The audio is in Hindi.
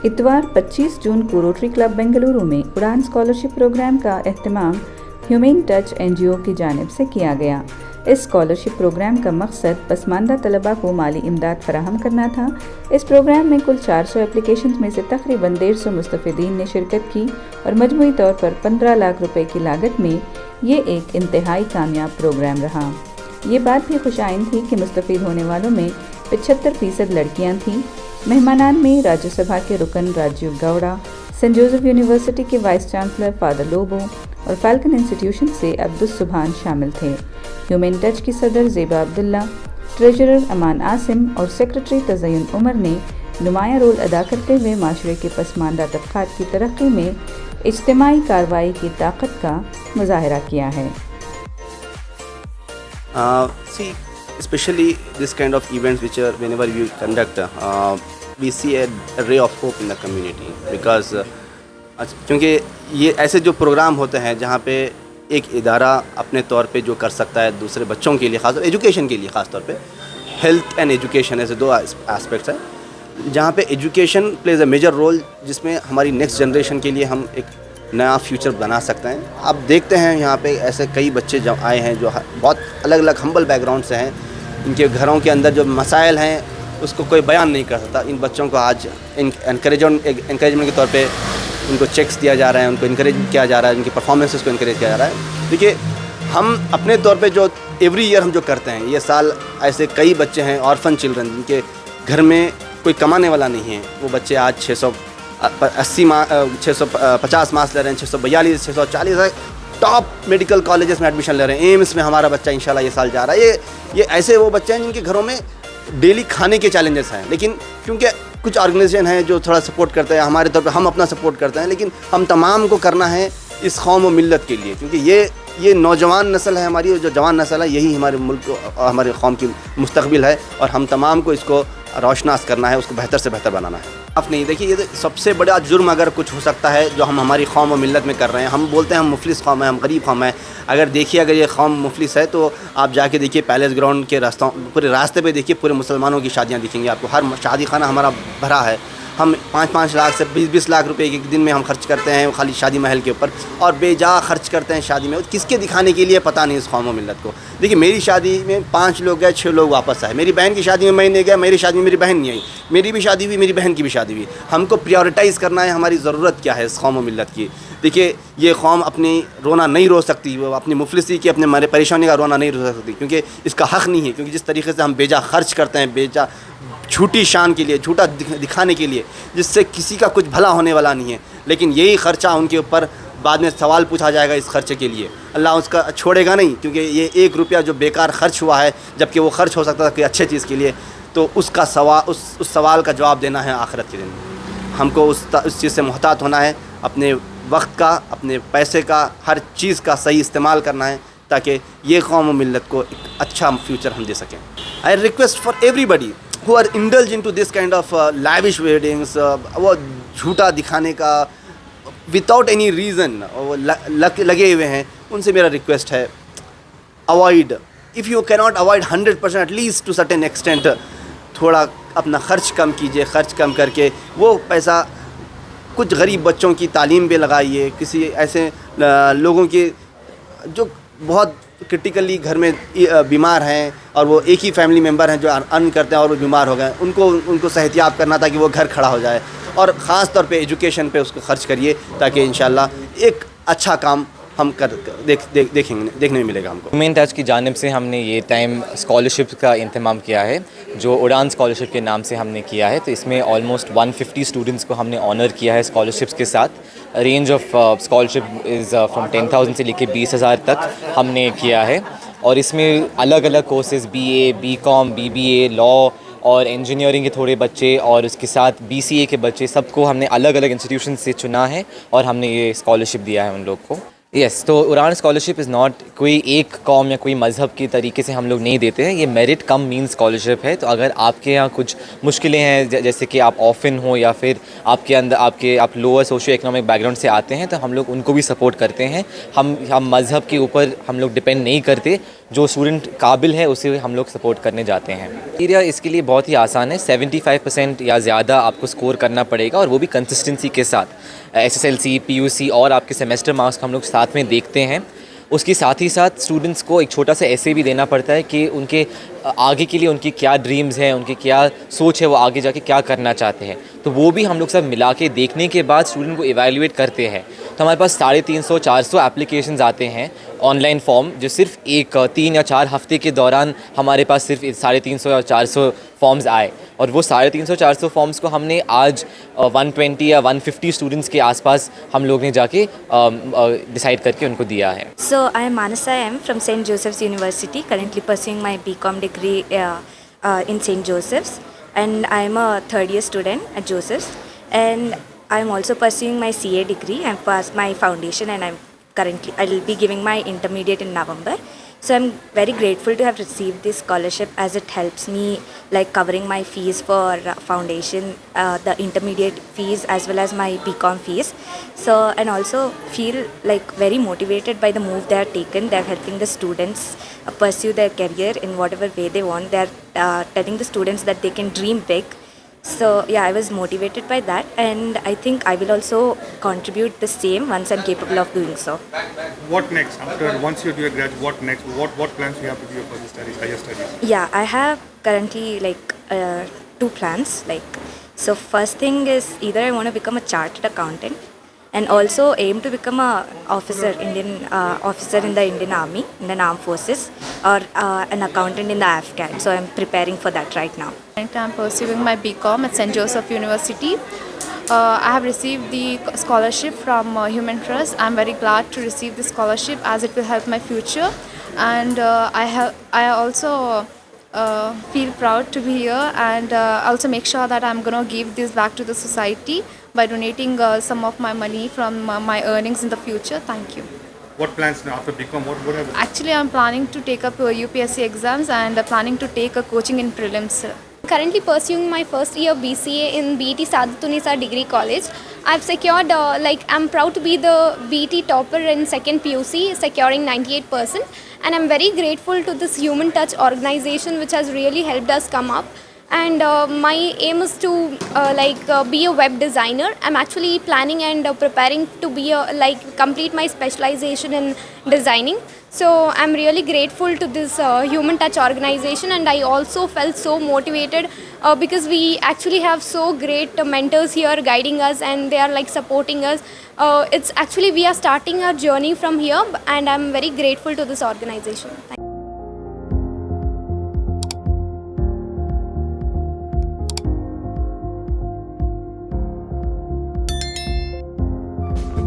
इतवार 25 जून को रोटरी क्लब बेंगलुरु में उड़ान स्कॉलरशिप प्रोग्राम का एहतमाम ह्यूमन टच एनजीओ की जानिब से किया गया। इस स्कॉलरशिप प्रोग्राम का मकसद पसमानदा तलबा को माली इमदाद फराहम करना था। इस प्रोग्राम में कुल 400 एप्लीकेशन में से तकरीबन 150 मुस्तफ़ीदीन ने शिरकत की और मजमूई तौर पर 15 लाख रुपए की लागत में ये एक इंतहाई कामयाब प्रोग्राम रहा। ये बात भी खुशाइन थी कि मुस्तफ़ीद होने वालों में 75% लड़कियाँ थीं। मेहमानान में राज्यसभा के रुकन Rajeev Gowda, saint Joseph university के वाइस चांसलर फादर लोबो और फाल्कन इंस्टीट्यूशन से अब्दुस सुभान शामिल थे। ह्यूमन टच की सदर ज़ेबा अब्दुल्ला, ट्रेजरर अमान आसिम और सेक्रेटरी तज़य्युन उमर ने नुमाया रोल अदा करते हुए माशरे के पसमानदा तबक़ात की तरक्की में इज्तिमाई कार्रवाई की ताकत का मुज़ाहरा किया है। See, especially this kind of events which are whenever we conduct, we see a ray of hope in the community because क्योंकि ये ऐसे जो प्रोग्राम होते हैं जहाँ पे एक इदारा अपने तौर पे जो कर सकता है दूसरे बच्चों के लिए, खास एजुकेशन के लिए, ख़ास तौर पे हेल्थ एंड एजुकेशन ऐसे दो एस्पेक्ट्स हैं जहाँ पे education plays a major role, जिसमें हमारी नेक्स्ट जनरेशन के लिए हम एक नया फ्यूचर बना सकते हैं। आप देखते हैं यहाँ पे ऐसे कई बच्चे जब आए हैं जो बहुत अलग अलग हम्बल बैकग्राउंड से हैं, इनके घरों के अंदर जो मसाइल हैं उसको कोई बयान नहीं कर सकता। इन बच्चों को आज इंकरेजमेंट के तौर पे उनको चेक्स दिया जा रहा है, उनको इनकरेज किया जा रहा है, उनकी परफॉर्मेंसेस को इनकरेज किया जा रहा है। देखिए, हम अपने तौर पे जो एवरी ईयर हम जो करते हैं, ये साल ऐसे कई बच्चे हैं ऑर्फन चिल्ड्रन जिनके घर में कोई कमाने वाला नहीं है। वो बच्चे आज 650 मार्क्स ले रहे हैं, 642, 640 टॉप मेडिकल कॉलेजेस में एडमिशन ले रहे हैं। एम्स में हमारा बच्चा इंशाल्लाह ये साल जा रहा है। ये ऐसे वो बच्चे हैं जिनके घरों में डेली खाने के चैलेंजेस हैं, लेकिन क्योंकि कुछ ऑर्गेनाइजेशन हैं जो थोड़ा सपोर्ट करते हैं, हमारे तौर पे हम अपना सपोर्ट करते हैं, लेकिन हम तमाम को करना है इस कौम व मिल्लत के लिए, क्योंकि ये नौजवान नस्ल है हमारी, जो जवान नस्ल है, यही हमारे मुल्क हमारे कौम की मुस्तकबिल है और हम तमाम को इसको रोशनास करना है, उसको बेहतर से बेहतर बनाना है। अब नहीं, देखिए, ये सबसे बड़ा जुर्म अगर कुछ हो सकता है जो हम हमारी कौम व मिल्लत में कर रहे हैं। हम बोलते हैं हम मुफलिस कौम है, हम गरीब कौम है। अगर देखिए, अगर ये कौम मुफलिस है तो आप जाके देखिए पैलेस ग्राउंड के पूरे रास्ते पे देखिए, पूरे मुसलमानों की शादियाँ दिखेंगी आपको। हर शादी खाना हमारा भरा है। हम 5-5 लाख से 20-20 लाख रुपए एक दिन में हम खर्च करते हैं खाली शादी महल के ऊपर, और बेजा खर्च करते हैं शादी में। किसके दिखाने के लिए पता नहीं इस कौम व मिल्लत को। देखिए, मेरी शादी में 5 लोग गए, 6 लोग वापस आए। मेरी बहन की शादी में मैं नहीं गया, मेरी शादी में मेरी बहन नहीं आई। मेरी भी शादी हुई, मेरी बहन की भी शादी हुई। हमको प्रायोरिटाइज़ करना है हमारी ज़रूरत क्या है इस कौम व मिल्लत की। देखिए, ये कौम अपनी रोना नहीं रो सकती, वो अपनी मुफलिसी की, अपने परेशानी का रोना नहीं रो सकती, क्योंकि इसका हक़ नहीं है। क्योंकि जिस तरीके से हम बेजा खर्च करते हैं, बेजा झूठी शान के लिए, झूठा दिखाने के लिए, जिससे किसी का कुछ भला होने वाला नहीं है, लेकिन यही ख़र्चा उनके ऊपर बाद में सवाल पूछा जाएगा इस खर्चे के लिए। अल्लाह उसका छोड़ेगा नहीं, क्योंकि ये 1 रुपया जो बेकार खर्च हुआ है, जबकि वो खर्च हो सकता था कोई अच्छे चीज़ के लिए, तो उसका उस सवाल का जवाब देना है आखिरत के दिन। हमको उस चीज़ से मुहतात होना है, अपने वक्त का, अपने पैसे का, हर चीज़ का सही इस्तेमाल करना है, ताकि ये कौम व मिल्लत को एक अच्छा फ्यूचर हम दे सकें। I request for everybody who are indulge into this kind of lavish weddings, वो झूठा दिखाने का विदाउट एनी रीज़न वो लगे हुए हैं, उनसे मेरा रिक्वेस्ट है, avoid, if you cannot avoid 100%, at least to certain extent थोड़ा अपना ख़र्च कम कीजिए। ख़र्च कम करके वो पैसा कुछ गरीब बच्चों की तालीम पे लगाइए, किसी ऐसे लोगों की जो बहुत क्रिटिकली घर में बीमार हैं और वो एक ही फैमिली मेम्बर हैं जो अर्न करते हैं और वो बीमार हो गए, उनको सेहतियाब करना ताकि वो घर खड़ा हो जाए। और ख़ास तौर पे एजुकेशन पे उसको खर्च करिए, ताकि इंशाल्लाह एक अच्छा काम हम देखने में मिलेगा हमको। ह्यूमन टच की जानिब से हमने ये टाइम स्कॉलरशिप का इंतज़ाम किया है, जो उड़ान स्कॉलरशिप के नाम से हमने किया है। तो इसमें ऑलमोस्ट 150 स्टूडेंट्स को हमने ऑनर किया है स्कॉलरशिप्स के साथ। Range of scholarship is from 10,000 से लेके 20,000 तक हमने किया है। और इसमें अलग अलग courses BA, BCom, BBA, law और इंजीनियरिंग के थोड़े बच्चे और उसके साथ BCA के बच्चे, सबको हमने अलग अलग इंस्टीट्यूशन से चुना है और हमने ये स्कॉलरशिप दिया है उन लोग को। यस, तो उड़ान स्कॉलरशिप इज़ नॉट कोई एक कौम या कोई मज़हब के तरीके से हम लोग नहीं देते हैं। ये मेरिट कम मीन्स स्कॉलरशिप है। तो अगर आपके यहाँ कुछ मुश्किलें हैं, जैसे कि आप ऑफिन हो या फिर आपके अंदर आप लोअर सोशियो इकोनॉमिक बैकग्राउंड से आते हैं, तो हम लोग उनको भी सपोर्ट करते हैं। हम मज़हब के ऊपर हम लोग डिपेंड नहीं करते। जो स्टूडेंट काबिल है उसे हम लोग सपोर्ट करने जाते हैं। क्राइटेरिया इसके लिए बहुत ही आसान है, 75% या ज़्यादा आपको स्कोर करना पड़ेगा और वो भी कंसिस्टेंसी के साथ। एसएसएलसी, पीयूसी और आपके सेमेस्टर मार्क्स हम लोग साथ में देखते हैं। उसके साथ ही साथ स्टूडेंट्स को एक छोटा सा ऐसे भी देना पड़ता है कि उनके आगे के लिए उनकी क्या ड्रीम्स हैं, उनकी क्या सोच है, वो आगे जाके क्या करना चाहते हैं, तो वो भी हम लोग सब मिला के देखने के बाद स्टूडेंट को इवैल्यूएट करते हैं। तो हमारे पास 350-400 एप्लीकेशंस आते हैं ऑनलाइन फॉर्म, जो सिर्फ 3 या 4 हफ्ते के दौरान हमारे पास सिर्फ 350 या 400 फॉर्म्स आए, और वो 350-400 फॉर्म्स को हमने आज 120 या 150 स्टूडेंट्स के आसपास हम लोग ने जाके डिसाइड करके उनको दिया है। So I am Manasa M from St. Joseph's University, currently pursuing my BCom degree in St. Joseph's, and I am a third year student at Joseph's, and I am also pursuing my CA degree. I passed my foundation, and I will be giving my intermediate in November. So I'm very grateful to have received this scholarship, as it helps me like covering my fees for foundation, the intermediate fees, as well as my BCom fees. So, and also feel like very motivated by the move they have taken. They're helping the students pursue their career in whatever way they want. They're telling the students that they can dream big. So yeah, I was motivated by that, and I think I will also contribute the same once I'm capable of doing so. What next? Once you do your grad, what next? What plans you have to do for the studies, higher studies? Yeah, I have currently like 2 plans. Like, so first thing is either I want to become a chartered accountant, and also aim to become a officer, Indian officer in the Indian Army, Indian Armed Forces, or an accountant in the AFCAT. So I'm preparing for that right now. I'm pursuing my BCom at St. Joseph University. I have received the scholarship from Human Trust. I'm very glad to receive this scholarship, as it will help my future, and I also feel proud to be here, and also make sure that I'm gonna give this back to the society by donating some of my money from my earnings in the future. Thank you. What plans now after BCom? What have Actually, I'm planning to take up UPSC exams, and planning to take a coaching in prelims. Currently pursuing my first year BCA in BET Sadattunisa Degree College. I've secured, I'm proud to be the BET topper in second PUC, securing 98%. And I'm very grateful to this Human Touch organization, which has really helped us come up. And my aim is to be a web designer. I'm actually planning and preparing to be complete my specialization in designing. So I'm really grateful to this Human Touch organization, and I also felt so motivated because we actually have so great mentors here guiding us, and they are like supporting us. It's actually, we are starting our journey from here, and I'm very grateful to this organization.